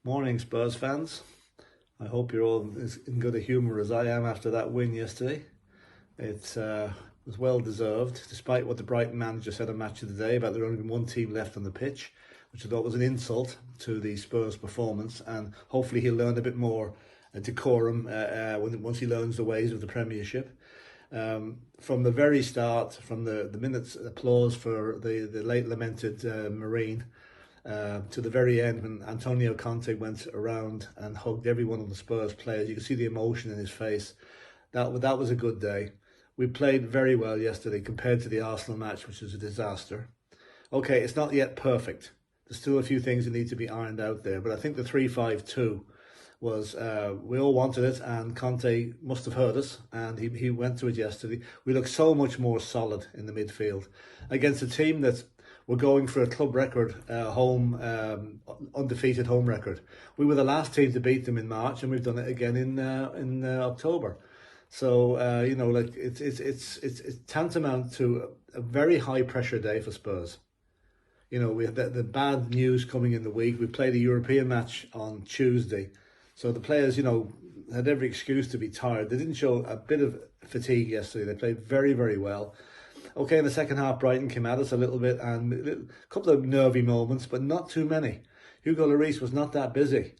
Morning, Spurs fans. I hope you're all as in good a humour as I am after that win yesterday. It was well deserved, despite what the Brighton manager said on Match of the Day about there only being one team left on the pitch, which I thought was an insult to the Spurs performance. And hopefully he'll learn a bit more decorum once he learns the ways of the Premiership. From the very start, from the minute's applause for the late lamented Marine, to the very end when Antonio Conte went around and hugged every one of the Spurs players. You could see the emotion in his face. That was a good day. We played very well yesterday compared to the Arsenal match, which was a disaster. Okay, it's not yet perfect. There's still a few things that need to be ironed out there, but I think the 3-5-2 was, we all wanted it, and Conte must have heard us, and he went to it yesterday. We looked so much more solid in the midfield against a team that were going for a club record, undefeated home record. We were the last team to beat them in March, and we've done it again in October. So it's tantamount to a very high pressure day for Spurs. We had the bad news coming in the week. We played a European match on Tuesday, so the players had every excuse to be tired. They didn't show a bit of fatigue yesterday. They played very, very well. Okay, in the second half, Brighton came at us a little bit, and a couple of nervy moments, but not too many. Hugo Lloris was not that busy,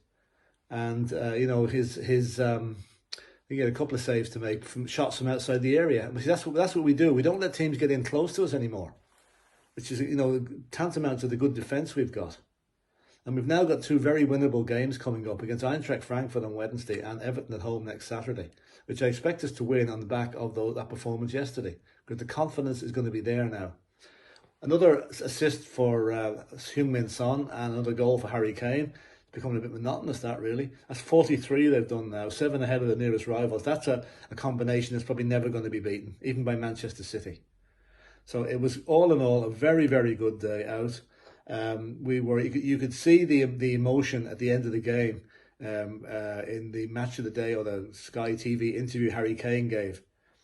and he had a couple of saves to make from shots from outside the area. That's what we do. We don't let teams get in close to us anymore, which is tantamount to the good defence we've got. And we've now got two very winnable games coming up against Eintracht Frankfurt on Wednesday and Everton at home next Saturday, which I expect us to win on the back of that performance yesterday, because the confidence is going to be there now. Another assist for Heung-min Son and another goal for Harry Kane. It's becoming a bit monotonous, that really. That's 43 they've done now, 7 ahead of the nearest rivals. That's a combination that's probably never going to be beaten, even by Manchester City. So it was all in all a very, very good day out. You could see the emotion at the end of the game in the Match of the Day or the Sky TV interview Harry Kane gave.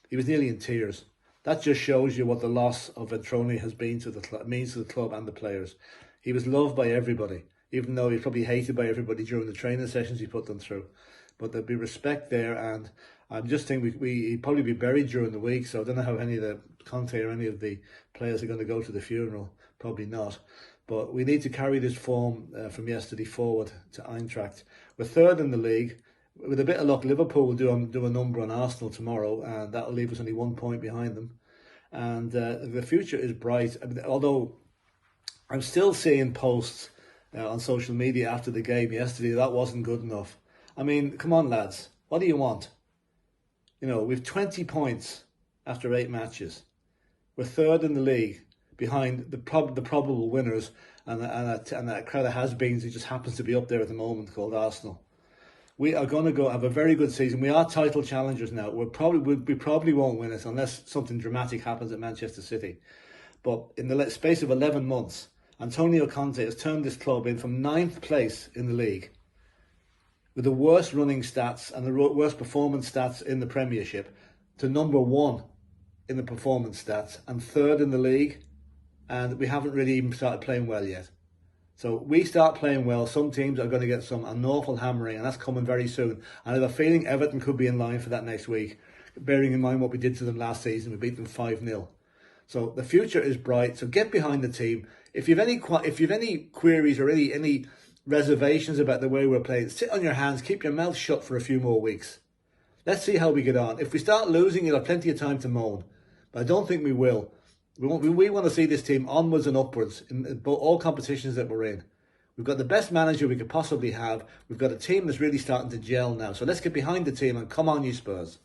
He was nearly in tears. That just shows you what the loss of Ventrone has been to the club, means to the club and the players. He was loved by everybody, even though he's probably hated by everybody during the training sessions he put them through. But there'll be respect there, and I just think he'd probably be buried during the week, so I don't know how any of the Conte or any of the players are going to go to the funeral. Probably not. But we need to carry this form from yesterday forward to Eintracht. We're third in the league. With a bit of luck, Liverpool will do a number on Arsenal tomorrow, and that'll leave us only 1 point behind them. And the future is bright. Although I'm still seeing posts on social media after the game yesterday that wasn't good enough. I mean, come on, lads. What do you want? We've 20 points after 8 matches. We're third in the league, behind the probable winners and that crowd of has-beens who just happens to be up there at the moment called Arsenal. We are going to go have a very good season. We are title challengers now. We probably won't win it unless something dramatic happens at Manchester City. But in the space of 11 months, Antonio Conte has turned this club in from 9th place in the league, with the worst running stats and the worst performance stats in the Premiership, to number 1 in the performance stats and 3rd in the league. And we haven't really even started playing well yet. So we start playing well, some teams are going to get an awful hammering, and that's coming very soon. And I have a feeling Everton could be in line for that next week, bearing in mind what we did to them last season. We beat them 5-0. So the future is bright. So get behind the team. If you've any queries or any reservations about the way we're playing, sit on your hands, keep your mouth shut for a few more weeks. Let's see how we get on. If we start losing, you'll have plenty of time to moan. But I don't think we will. We want to see this team onwards and upwards in all competitions that we're in. We've got the best manager we could possibly have. We've got a team that's really starting to gel now. So let's get behind the team and come on, you Spurs.